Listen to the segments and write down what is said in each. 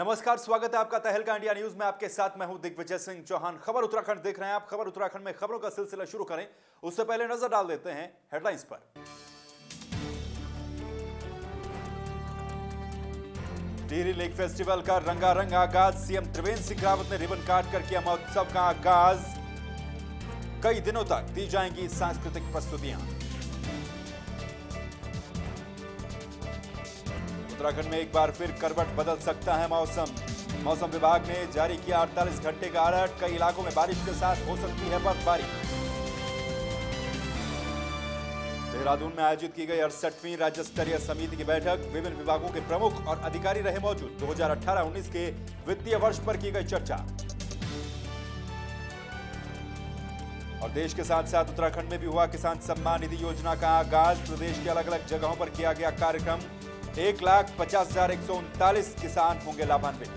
नमस्कार, स्वागत है आपका तहलका इंडिया न्यूज में। आपके साथ मैं हूं दिग्विजय सिंह चौहान। खबर उत्तराखंड देख रहे हैं आप। खबर उत्तराखंड में खबरों का सिलसिला शुरू करें उससे पहले नजर डाल देते हैं हेडलाइंस पर। टिहरी लेक फेस्टिवल का रंगारंग आगाज। सीएम त्रिवेंद्र सिंह रावत ने रिबन काट कर किया महोत्सव का आगाज। कई दिनों तक दी जाएंगी सांस्कृतिक प्रस्तुतियां। उत्तराखंड में एक बार फिर करवट बदल सकता है मौसम। मौसम विभाग ने जारी किया 48 घंटे का अलर्ट। कई इलाकों में बारिश के साथ हो सकती है बर्फबारी। देहरादून में आयोजित की गई 68वीं राज्य स्तरीय समिति की बैठक। विभिन्न विभागों के प्रमुख और अधिकारी रहे मौजूद। 2018-19 के वित्तीय वर्ष पर की गई चर्चा। और देश के साथ साथ उत्तराखंड में भी हुआ किसान सम्मान निधि योजना का आगाज। प्रदेश के अलग अलग जगहों पर किया गया कार्यक्रम। 1,50,139 किसान होंगे लाभान्वित।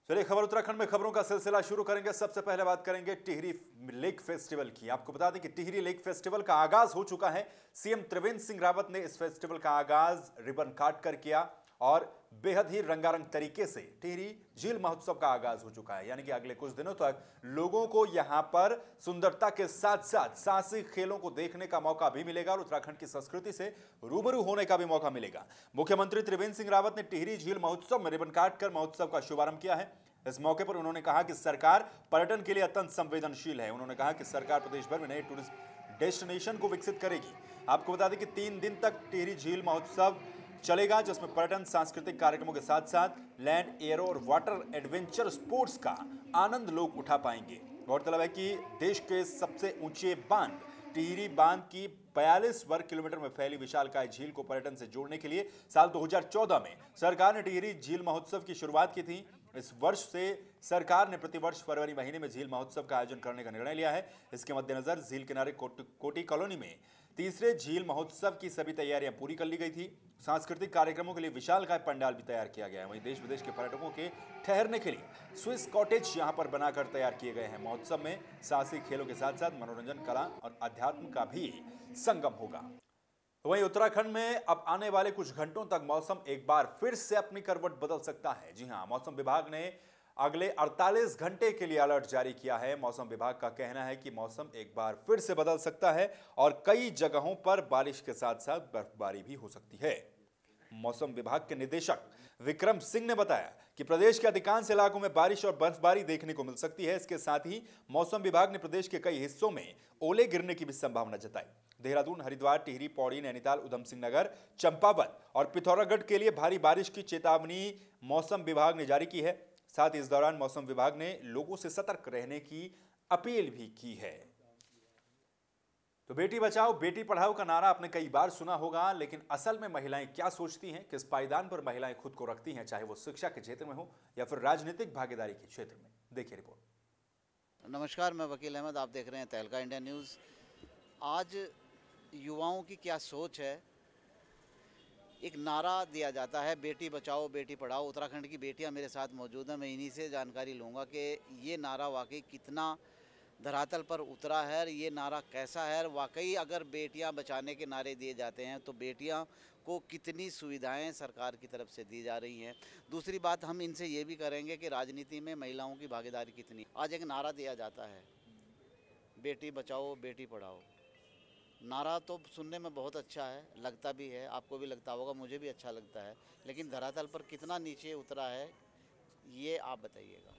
चलिए खबर उत्तराखंड में खबरों का सिलसिला शुरू करेंगे। सबसे पहले बात करेंगे टिहरी लेक फेस्टिवल की। आपको बता दें कि टिहरी लेक फेस्टिवल का आगाज हो चुका है। सीएम त्रिवेंद्र सिंह रावत ने इस फेस्टिवल का आगाज रिबन काट कर किया और बेहद ही रंगारंग तरीके से टिहरी झील महोत्सव का आगाज हो चुका है। यानी कि अगले कुछ दिनों तक लोगों को यहां पर सुंदरता के साथ साथ साहसिक खेलों को देखने का मौका भी मिलेगा और उत्तराखंड की संस्कृति से रूबरू होने का भी मौका मिलेगा। मुख्यमंत्री त्रिवेंद्र सिंह रावत ने टिहरी झील महोत्सव में रिबन काट कर महोत्सव का शुभारंभ किया है। इस मौके पर उन्होंने कहा कि सरकार पर्यटन के लिए अत्यंत संवेदनशील है। उन्होंने कहा कि सरकार प्रदेश भर में नए टूरिस्ट डेस्टिनेशन को विकसित करेगी। आपको बता दें कि 3 दिन तक टिहरी झील महोत्सव चलेगा, जिसमें पर्यटन सांस्कृतिक कार्यक्रमों के साथ साथ लैंड, एयर और वाटर एडवेंचर स्पोर्ट्स का आनंद लोग उठा पाएंगे। गौरतलब है कि देश के सबसे ऊंचे बांध टिहरी बांध की 42 वर्ग किलोमीटर में फैली विशालकाय झील को पर्यटन से जोड़ने के लिए साल 2014 में सरकार ने टिहरी झील महोत्सव की शुरुआत की थी। इस वर्ष से सरकार ने प्रतिवर्ष फरवरी महीने में झील महोत्सव का आयोजन करने का निर्णय लिया है। इसके मद्देनजर झील किनारे कोटी कॉलोनी में तीसरे झील महोत्सव की सभी तैयारियां पूरी कर ली गई थी। सांस्कृतिक कार्यक्रमों के लिए विशालकाय पंडाल भी तैयार किया गया है। वहीं देश विदेश के पर्यटकों के ठहरने के लिए स्विस कॉटेज यहां पर बनाकर तैयार किए गए हैं। महोत्सव में साहसिक खेलों के साथ साथ मनोरंजन, कला और अध्यात्म का भी संगम होगा। वहीं उत्तराखंड में अब आने वाले कुछ घंटों तक मौसम एक बार फिर से अपनी करवट बदल सकता है। जी हां, मौसम विभाग ने अगले 48 घंटे के लिए अलर्ट जारी किया है। मौसम विभाग का कहना है कि मौसम एक बार फिर से बदल सकता है और कई जगहों पर बारिश के साथ साथ बर्फबारी भी हो सकती है। मौसम विभाग के निदेशक विक्रम सिंह ने बताया कि प्रदेश के अधिकांश इलाकों में बारिश और बर्फबारी देखने को मिल सकती है। इसके साथ ही मौसम विभाग ने प्रदेश के कई हिस्सों में ओले गिरने की भी संभावना जताई। देहरादून, हरिद्वार, टिहरी, पौड़ी, नैनीताल, उधम सिंह नगर, चंपावत और पिथौरागढ़ के लिए भारी बारिश की चेतावनी मौसम विभाग ने जारी की है। साथ ही इस दौरान मौसम विभाग ने लोगों से सतर्क रहने की अपील भी की है। तो बेटी बचाओ बेटी पढ़ाओ का नारा आपने कई बार सुना होगा, लेकिन असल में महिलाएं क्या सोचती हैं, किस पायदान पर महिलाएं खुद को रखती हैं, चाहे वो शिक्षा के क्षेत्र में हो या फिर राजनीतिक भागीदारी के क्षेत्र में। देखिए रिपोर्ट। नमस्कार, मैं वकील अहमद, आप देख रहे हैं तहलका इंडिया न्यूज़। आज युवाओं की क्या सोच है, एक नारा दिया जाता है बेटी बचाओ बेटी पढ़ाओ। उत्तराखंड की बेटियां मेरे साथ मौजूद हैं, मैं इन्हीं से जानकारी लूँगा कि ये नारा वाकई कितना धरातल पर उतरा है, ये नारा कैसा है। वाकई अगर बेटियां बचाने के नारे दिए जाते हैं तो बेटियां को कितनी सुविधाएं सरकार की तरफ से दी जा रही हैं। दूसरी बात हम इनसे ये भी करेंगे कि राजनीति में महिलाओं की भागीदारी कितनी। आज एक नारा दिया जाता है बेटी बचाओ बेटी पढ़ाओ। नारा तो सुनने में बहुत अच्छा है, लगता भी है, आपको भी लगता होगा, मुझे भी अच्छा लगता है, लेकिन धरातल पर कितना नीचे उतरा है ये आप बताइएगा।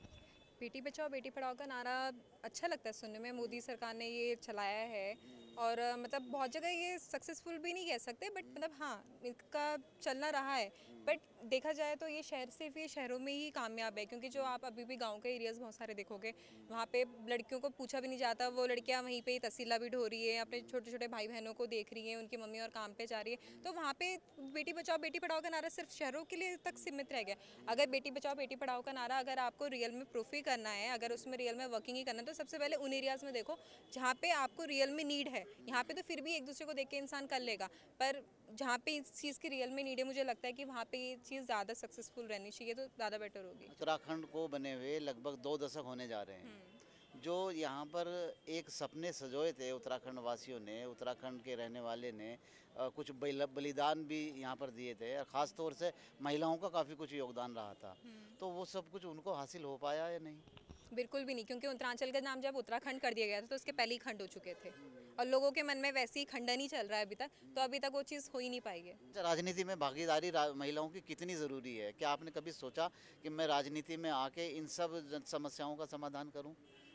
बेटी बचाओ बेटी पढ़ाओ का नारा अच्छा लगता है सुनने में। मोदी सरकार ने ये चलाया है और मतलब बहुत जगह ये सक्सेसफुल भी नहीं कह सकते, बट मतलब हाँ इसका चलना रहा है। बट देखा जाए तो ये सिर्फ ये शहरों में ही कामयाब है, क्योंकि जो आप अभी भी गांव के एरियाज़ बहुत सारे देखोगे, वहाँ पे लड़कियों को पूछा भी नहीं जाता। वो लड़कियाँ वहीं पे ही तहसीला भी ढो रही है, अपने छोटे छोटे भाई बहनों को देख रही हैं, उनकी मम्मी और काम पे जा रही है। तो वहाँ पे बेटी बचाओ बेटी पढ़ाओ का नारा सिर्फ शहरों के लिए तक सीमित रह गया। अगर बेटी बचाओ बेटी पढ़ाओ का नारा अगर आपको रियल में प्रूफ ही करना है, अगर उसमें रियल में वर्किंग ही करना है, तो सबसे पहले उन एरियाज़ में देखो जहाँ पे आपको रियल में नीड है। यहाँ पे तो फिर भी एक दूसरे को देख के इंसान कर लेगा, पर जहाँ पे इस चीज़ की रियल में नीड है, मुझे लगता है कि वहाँ पे ये चीज़ ज़्यादा सक्सेसफुल रहनी चाहिए, तो ज़्यादा बेटर होगी। उत्तराखंड को बने हुए लगभग 2 दशक होने जा रहे हैं। जो यहाँ पर एक सपने सजोए थे उत्तराखंड वासियों ने, उत्तराखंड के रहने वाले ने कुछ बलिदान भी यहाँ पर दिए थे, और ख़ास तौर से महिलाओं का काफ़ी कुछ योगदान रहा था, तो वो सब कुछ उनको हासिल हो पाया या नहीं? बिल्कुल भी नहीं, क्योंकि उत्तरांचल का नाम जब उत्तराखंड कर दिया गया था तो उसके पहले ही खंड हो चुके थे, और लोगों के मन में वैसे ही खंडन ही चल रहा है अभी तक, तो अभी तक वो चीज़ हो ही नहीं पाएगी। राजनीति में भागीदारी महिलाओं की कितनी ज़रूरी है? क्या आपने कभी सोचा कि मैं राजनीति में आके इन सब समस्याओं का समाधान करूं?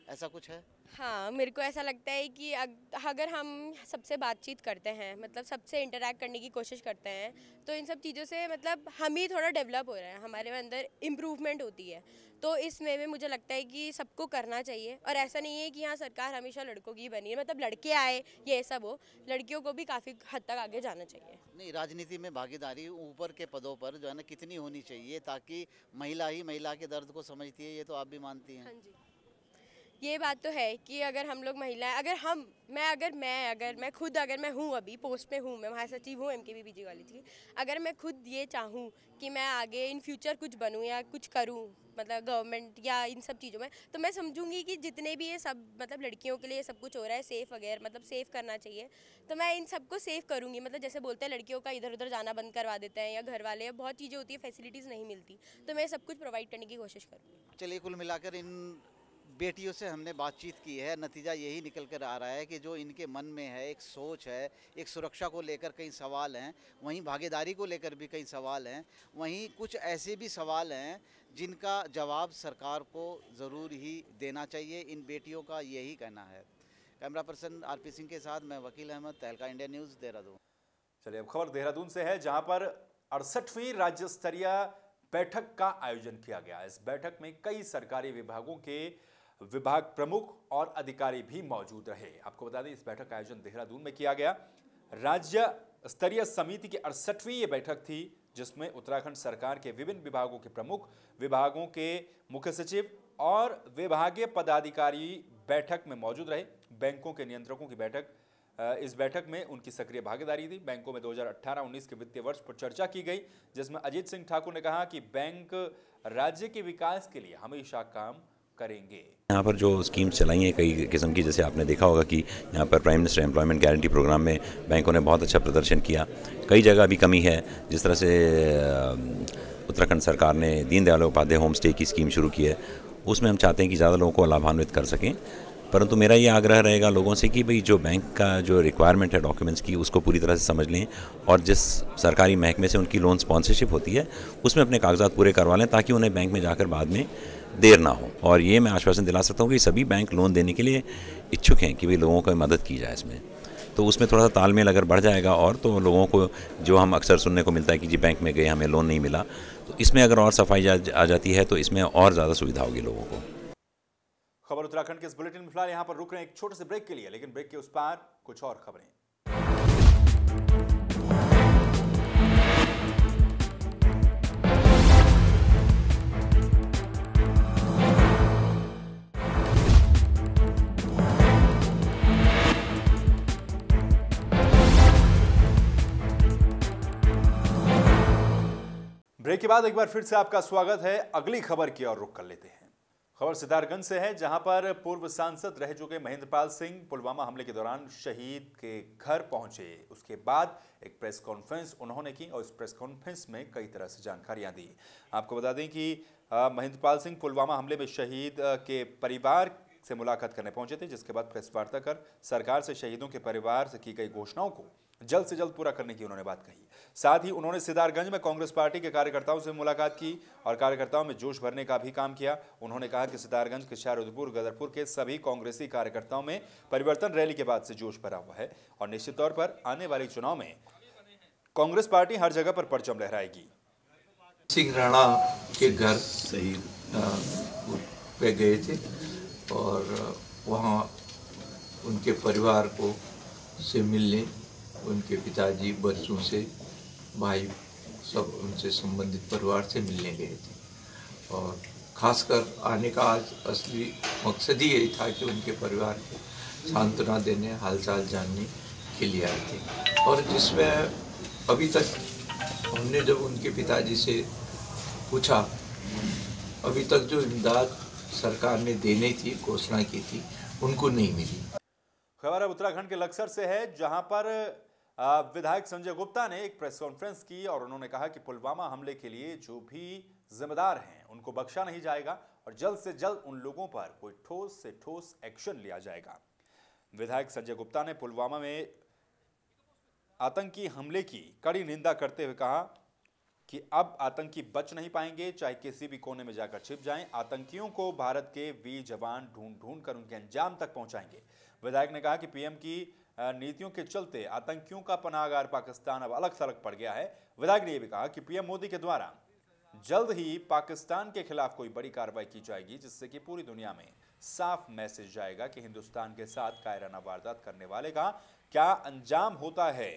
ऐसा कुछ है? हाँ, मेरे को ऐसा लगता है कि अगर हम सबसे बातचीत करते हैं, मतलब सबसे इंटरैक्ट करने की कोशिश करते हैं, तो इन सब चीज़ों से मतलब हम ही थोड़ा डेवलप हो रहे हैं, हमारे अंदर इम्प्रूवमेंट होती है। तो इस में मुझे लगता है कि सबको करना चाहिए, और ऐसा नहीं है कि यहाँ सरकार हमेशा लड़कों की बनी है, मतलब लड़के आए ये सब हो, लड़कियों को भी काफ़ी हद तक आगे जाना चाहिए। नहीं, राजनीति में भागीदारी ऊपर के पदों पर जो है ना कितनी होनी चाहिए, ताकि महिला ही महिला के दर्द को समझती है, ये तो आप भी मानती हैं? हाँ जी, ये बात तो है कि अगर हम लोग महिलाएं, अगर मैं हूँ, अभी पोस्ट पे हूँ, मैं महासचिव हूँ MKBPG कॉलेज की, अगर मैं खुद ये चाहूँ कि मैं आगे इन फ्यूचर कुछ बनूँ या कुछ करूँ, मतलब गवर्नमेंट या इन सब चीज़ों में, तो मैं समझूंगी कि जितने भी ये सब मतलब लड़कियों के लिए सब कुछ हो रहा है सेफ़ वगैरह, मतलब सेफ़ करना चाहिए, तो मैं इन सबको सेफ़ करूँगी। मतलब जैसे बोलते हैं लड़कियों का इधर उधर जाना बंद करवा देते हैं, या घर वाले, बहुत चीज़ें होती है, फैसिलिटीज़ नहीं मिलती, तो मैं सब कुछ प्रोवाइड करने की कोशिश करूँगी। चलिए, कुल मिलाकर इन बेटियों से हमने बातचीत की है, नतीजा यही निकल कर आ रहा है कि जो इनके मन में है, एक सोच है, एक सुरक्षा को लेकर कई सवाल हैं, वहीं भागीदारी को लेकर भी कई सवाल हैं, वहीं कुछ ऐसे भी सवाल हैं जिनका जवाब सरकार को ज़रूर ही देना चाहिए। इन बेटियों का यही कहना है। कैमरा पर्सन RP सिंह के साथ मैं वकील अहमद, तहलका इंडिया न्यूज़, देहरादून। चलिए, अब खबर देहरादून से है, जहां पर 68वीं राज्य स्तरीय बैठक का आयोजन किया गया। इस बैठक में कई सरकारी विभागों के विभाग प्रमुख और अधिकारी भी मौजूद रहे। आपको बता दें, इस बैठक का आयोजन देहरादून में किया गया। राज्य स्तरीय समिति की 68वीं ये बैठक थी, जिसमें उत्तराखंड सरकार के विभिन्न विभागों के प्रमुख, विभागों के मुख्य सचिव और विभागीय पदाधिकारी बैठक में मौजूद रहे। बैंकों के नियंत्रकों की बैठक, इस बैठक में उनकी सक्रिय भागीदारी थी। बैंकों में 2018-19 के वित्तीय वर्ष पर चर्चा की गई, जिसमें अजीत सिंह ठाकुर ने कहा कि बैंक राज्य के विकास के लिए हमेशा काम करेंगे। यहाँ पर जो स्कीम्स चलाई हैं कई किस्म की, जैसे आपने देखा होगा कि यहाँ पर prime minister employment guarantee programme में बैंकों ने बहुत अच्छा प्रदर्शन किया। कई जगह भी कमी है, जिस तरह से उत्तराखंड सरकार ने दीनदयाल उपाध्याय होम स्टे की स्कीम शुरू की है, उसमें हम चाहते हैं कि ज़्यादा लोगों को लाभान्वित कर सकें। परंतु मेरा ये आग्रह रहेगा लोगों से कि भाई जो बैंक का जो रिक्वायरमेंट है डॉक्यूमेंट्स की, उसको पूरी तरह से समझ लें, और जिस सरकारी महकमे से उनकी लोन स्पॉन्सरशिप होती है उसमें अपने कागजात पूरे करवा लें, ताकि उन्हें बैंक में जाकर बाद में देर ना हो। और ये मैं आश्वासन दिला सकता हूँ कि सभी बैंक लोन देने के लिए इच्छुक हैं कि भाई लोगों को मदद की जाए इसमें। तो उसमें थोड़ा सा तालमेल अगर बढ़ जाएगा, और तो लोगों को जो हम अक्सर सुनने को मिलता है कि जी बैंक में गए हमें लोन नहीं मिला, तो इसमें अगर और सफाई आ जाती है तो इसमें और ज़्यादा सुविधा होगी लोगों को। खबर उत्तराखंड के इस बुलेटिन में फिलहाल यहाँ पर रुक रहे हैं एक छोटे से ब्रेक के लिए, लेकिन ब्रेक के उस पार कुछ और खबरें। ब्रेक के बाद एक बार फिर से आपका स्वागत है। अगली खबर की ओर रुख कर लेते हैं। खबर सिद्धार्थगंज से है, जहां पर पूर्व सांसद रह चुके महेंद्रपाल सिंह पुलवामा हमले के दौरान शहीद के घर पहुंचे। उसके बाद एक प्रेस कॉन्फ्रेंस उन्होंने की, और इस प्रेस कॉन्फ्रेंस में कई तरह से जानकारियां दी। आपको बता दें कि महेंद्रपाल सिंह पुलवामा हमले में शहीद के परिवार से मुलाकात करने पहुंचे थे, जिसके बाद प्रेस वार्ता कर सरकार से शहीदों के परिवार से की गई घोषणाओं को जल्द से जल्द पूरा करने की उन्होंने बात कही। साथ ही उन्होंने सिद्धार्थगंज में कांग्रेस पार्टी के कार्यकर्ताओं से मुलाकात की और कार्यकर्ताओं में जोश भरने का भी काम किया। उन्होंने कहा कि सिद्धार्थगंज, किशारुद्रपुर, गदरपुर के सभी कांग्रेसी कार्यकर्ताओं में परिवर्तन रैली के बाद से जोश भरा हुआ है, और निश्चित तौर पर आने वाले चुनाव में कांग्रेस पार्टी हर जगह पर परचम लहराएगी। सिंह राणा के घर पे गए थे, और वहाँ उनके परिवार को से मिलने, उनके पिताजी, बच्चों से, भाई, सब उनसे संबंधित परिवार से मिलने गए थे। और खासकर आने का आज असली मकसद ही यही था कि उनके परिवार के सांत्वना देने, हालचाल जानने के लिए आए थे। और जिसमें अभी तक हमने जब उनके पिताजी से पूछा, अभी तक जो इमदाद सरकार ने देने थी, घोषणा की थी, उनको नहीं मिली। खबर अब उत्तराखंड के लक्सर से है, जहां पर विधायक संजय गुप्ता ने एक प्रेस कॉन्फ्रेंस की और उन्होंने कहा कि पुलवामा हमले के लिए जो भी जिम्मेदार हैं उनको बख्शा नहीं जाएगा और जल्द से जल्द उन लोगों पर कोई ठोस से ठोस एक्शन लिया जाएगा। विधायक संजय गुप्ता ने पुलवामा में आतंकी हमले की कड़ी निंदा करते हुए कहा कि अब आतंकी बच नहीं पाएंगे, चाहे किसी भी कोने में जाकर छिप जाएं। आतंकियों को भारत के वीर जवान ढूंढ ढूंढ कर उनके अंजाम तक पहुंचाएंगे। विधायक ने कहा कि पीएम की नीतियों के चलते आतंकियों का पनाहगार पाकिस्तान अब अलग थलग पड़ गया है। विधायक ने यह भी कहा कि पीएम मोदी के द्वारा जल्द ही पाकिस्तान के खिलाफ कोई बड़ी कार्रवाई की जाएगी, जिससे कि पूरी दुनिया में साफ मैसेज जाएगा कि हिंदुस्तान के साथ कायराना वारदात करने वाले का क्या अंजाम होता है।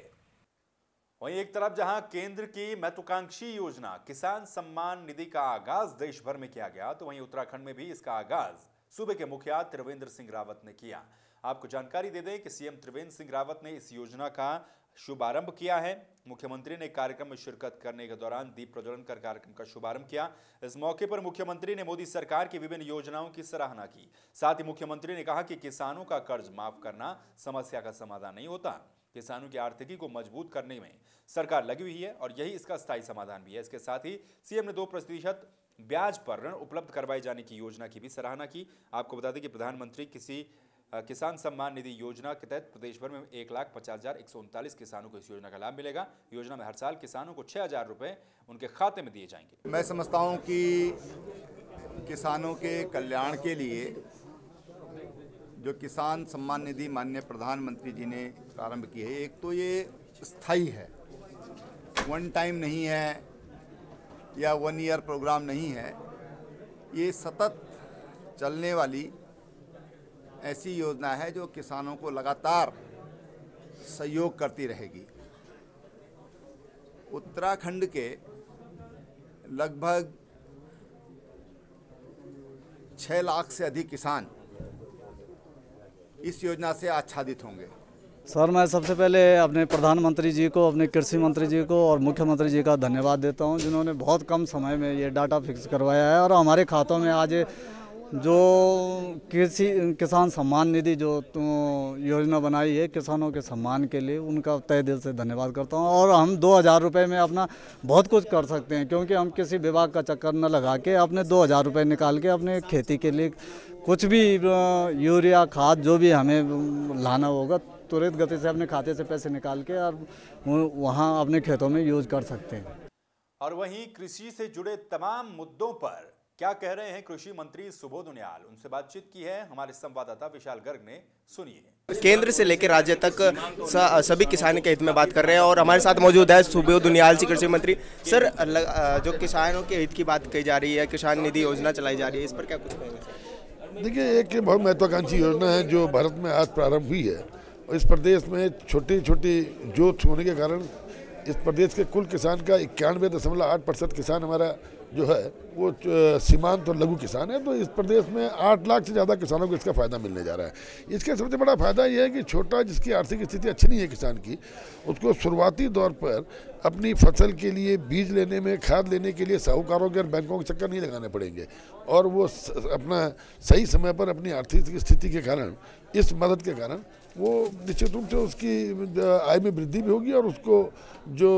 वहीं एक तरफ जहां केंद्र की महत्वाकांक्षी योजना किसान सम्मान निधि का आगाज देश भर में किया गया, तो वहीं उत्तराखंड में भी इसका आगाज सूबे के मुखिया त्रिवेंद्र सिंह रावत ने किया। आपको जानकारी दे दें कि सीएम त्रिवेंद्र सिंह रावत ने इस योजना का शुभारंभ किया है। मुख्यमंत्री ने कार्यक्रम में शिरकत करने के दौरान दीप प्रज्वलन कर कार्यक्रम का शुभारंभ किया। इस मौके पर मुख्यमंत्री ने मोदी सरकार की विभिन्न योजनाओं की सराहना की। साथ ही मुख्यमंत्री ने कहा कि किसानों का कर्ज माफ करना समस्या का समाधान नहीं होता, किसानों की आर्थिकी को मजबूत करने में सरकार लगी हुई है और यही इसका स्थायी समाधान भी है। इसके साथ ही सीएम ने 2% ब्याज पर ऋण उपलब्ध करवाए जाने की योजना की भी सराहना की। आपको बता दें कि प्रधानमंत्री किसान सम्मान निधि योजना के तहत प्रदेश भर में 1,50,139 किसानों को इस योजना का लाभ मिलेगा। योजना में हर साल किसानों को 6,000 रुपए उनके खाते में दिए जाएंगे। मैं समझता हूं कि किसानों के कल्याण के लिए जो किसान सम्मान निधि माननीय प्रधानमंत्री जी ने प्रारंभ की है, एक तो ये स्थायी है, वन टाइम नहीं है या 1 ईयर प्रोग्राम नहीं है, ये सतत चलने वाली ऐसी योजना है जो किसानों को लगातार सहयोग करती रहेगी। उत्तराखंड के लगभग 6 लाख से अधिक किसान इस योजना से आच्छादित होंगे। सर, मैं सबसे पहले अपने प्रधानमंत्री जी को, अपने कृषि मंत्री जी को और मुख्यमंत्री जी का धन्यवाद देता हूं, जिन्होंने बहुत कम समय में ये डाटा फिक्स करवाया है और हमारे खातों में आज जो किसान सम्मान निधि जो योजना बनाई है किसानों के सम्मान के लिए, उनका तहे दिल से धन्यवाद करता हूं। और हम 2,000 रुपये में अपना बहुत कुछ कर सकते हैं, क्योंकि हम किसी विभाग का चक्कर न लगा के अपने 2,000 रुपये निकाल के अपने खेती के लिए कुछ भी यूरिया खाद जो भी हमें लाना होगा, तुरंत गति से अपने खाते से पैसे निकाल के और वहाँ अपने खेतों में यूज कर सकते हैं। और वहीं कृषि से जुड़े तमाम मुद्दों पर क्या कह रहे हैं कृषि मंत्री सुबोध उनियाल, उनसे बातचीत की है हमारे संवाददाता विशाल गर्ग ने, सुनिए। केंद्र से लेकर राज्य तक सभी किसानों के हित में बात कर रहे हैं और हमारे साथ मौजूद है सुबोध उनियाल जी, कृषि मंत्री। सर, जो किसानों के हित की बात कही जा रही है, किसान निधि योजना चलाई जा रही है, इस पर क्या कुछ कहेंगे? देखिए, एक बहुत महत्वाकांक्षी योजना है जो भारत में आज प्रारंभ हुई है और इस प्रदेश में छोटी छोटी जोत होने के कारण इस प्रदेश के कुल किसान का 91.8% किसान हमारा जो है वो सीमांत और लघु किसान है। तो इस प्रदेश में 8 लाख से ज़्यादा किसानों को इसका फ़ायदा मिलने जा रहा है। इसका सबसे बड़ा फ़ायदा ये है कि छोटा, जिसकी आर्थिक स्थिति अच्छी नहीं है किसान की, उसको शुरुआती दौर पर अपनी फसल के लिए बीज लेने में, खाद लेने के लिए साहूकारों के और बैंकों के चक्कर नहीं लगाने पड़ेंगे और वो अपना सही समय पर अपनी आर्थिक स्थिति के कारण, इस मदद के कारण वो निश्चित रूप से उसकी आय में वृद्धि भी होगी और उसको जो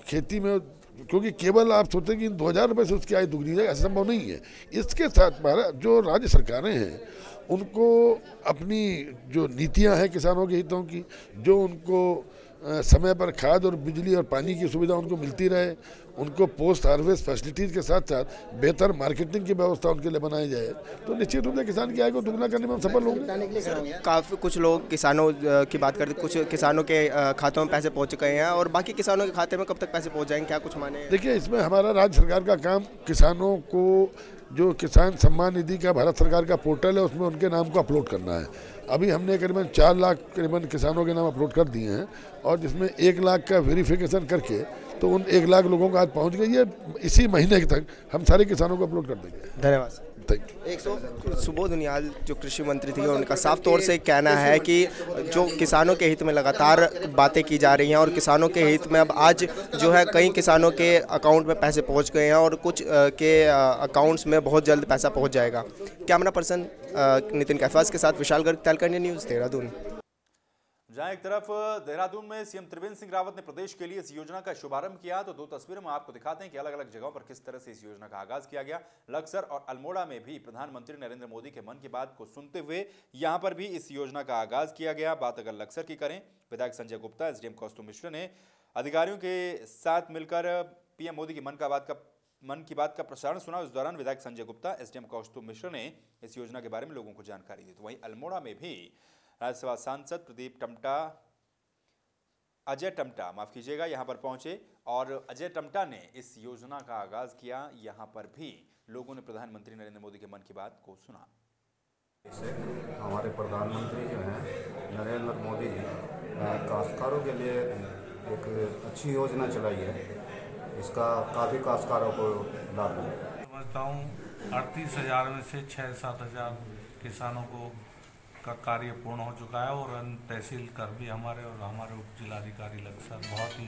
खेती में, क्योंकि केवल आप सोचते कि इन 2,000 रुपये से उसकी आय दुगनी जाए, ऐसा संभव नहीं है। इसके साथ जो राज्य सरकारें हैं उनको अपनी जो नीतियां हैं किसानों के हितों की, जो उनको समय पर खाद और बिजली और पानी की सुविधा उनको मिलती रहे, उनको पोस्ट हार्वेस्ट फैसिलिटीज़ के साथ साथ बेहतर मार्केटिंग की व्यवस्था उनके लिए बनाई जाए, तो निश्चित रूप से किसान की आय को दुगना करने में हम सफल होंगे। काफ़ी कुछ लोग किसानों की बात करते, कुछ किसानों के खातों में पैसे पहुँच गए हैं और बाकी किसानों के खाते में कब तक पैसे पहुँच जाएंगे, क्या कुछ माने? देखिए, इसमें हमारा राज्य सरकार का काम किसानों को जो किसान सम्मान निधि का भारत सरकार का पोर्टल है उसमें उनके नाम को अपलोड करना है। अभी हमने करीबन 4 लाख करीबन किसानों के नाम अपलोड कर दिए हैं और जिसमें 1 लाख का वेरिफिकेशन करके तो उन 1 लाख लोगों का आज पहुंच गई है। इसी महीने तक हम सारे किसानों को अपलोड कर देंगे। धन्यवाद। Thank you. सुबोध उनियाल जो कृषि मंत्री थी, उनका साफ तौर से कहना है कि जो किसानों के हित में लगातार बातें की जा रही हैं और किसानों के हित में अब आज जो है कई किसानों के अकाउंट में पैसे पहुंच गए हैं और कुछ के अकाउंट्स में बहुत जल्द पैसा पहुंच जाएगा। कैमरा पर्सन नितिन कैफास के साथ विशाल गर्ग, तहलका इंडिया न्यूज़, देहरादून। जहां एक तरफ देहरादून में सीएम त्रिवेंद्र सिंह रावत ने प्रदेश के लिए इस योजना का शुभारंभ किया, तो दो तस्वीरों में आपको दिखाते हैं कि अलग अलग जगहों पर किस तरह से इस योजना का आगाज किया गया। लक्सर और अल्मोड़ा में भी प्रधानमंत्री नरेंद्र मोदी के मन की बात को सुनते हुए यहां पर भी इस योजना का आगाज किया गया। बात अगर लक्सर की करें, विधायक संजय गुप्ता, एसडीएम कौस्तुभ मिश्र ने अधिकारियों के साथ मिलकर पीएम मोदी की मन की बात का प्रसारण सुना। उस दौरान विधायक संजय गुप्ता, एसडीएम कौस्तुभ मिश्र ने इस योजना के बारे में लोगों को जानकारी दी। तो वहीं अल्मोड़ा में भी राज्यसभा सांसद अजय टमटा माफ कीजिएगा, यहां पर पहुंचे और अजय टमटा ने इस योजना का आगाज किया। यहां पर भी लोगों ने प्रधानमंत्री नरेंद्र मोदी के मन की बात को सुना। हमारे प्रधानमंत्री जो हैं नरेंद्र मोदी जी काश्तकारों के लिए एक अच्छी योजना चलाई है, इसका काफ़ी काश्तकारों को लाभ मिला। समझता हूँ 38,000 में से 6-7 हज़ार किसानों को का कार्य पूर्ण हो चुका है और तहसील कर भी हमारे और हमारे उप जिलाधिकारी लक्सर बहुत ही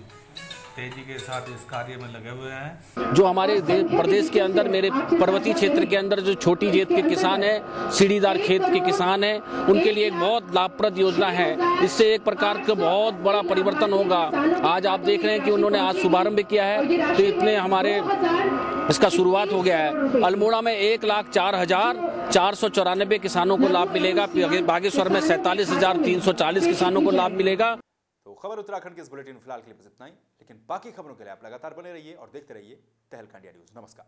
तेजी के साथ इस कार्य में लगे हुए हैं। जो हमारे प्रदेश के अंदर, मेरे पर्वतीय क्षेत्र के अंदर जो छोटी जेत के किसान हैं, सीढ़ीदार खेत के किसान हैं, उनके लिए एक बहुत लाभप्रद योजना है। इससे एक प्रकार का बहुत बड़ा परिवर्तन होगा। आज आप देख रहे हैं कि उन्होंने आज शुभारंभ किया है, तो इतने हमारे इसका शुरुआत हो गया है। अल्मोड़ा में 1,04,494 किसानों को लाभ मिलेगा। बागेश्वर में 47,340 किसानों को लाभ मिलेगा। तो खबर उत्तराखंड के इस बुलेटिन फिलहाल के लिए बस इतना ही, लेकिन बाकी खबरों के लिए आप लगातार बने रहिए और देखते रहिए तहलका इंडिया न्यूज़। नमस्कार।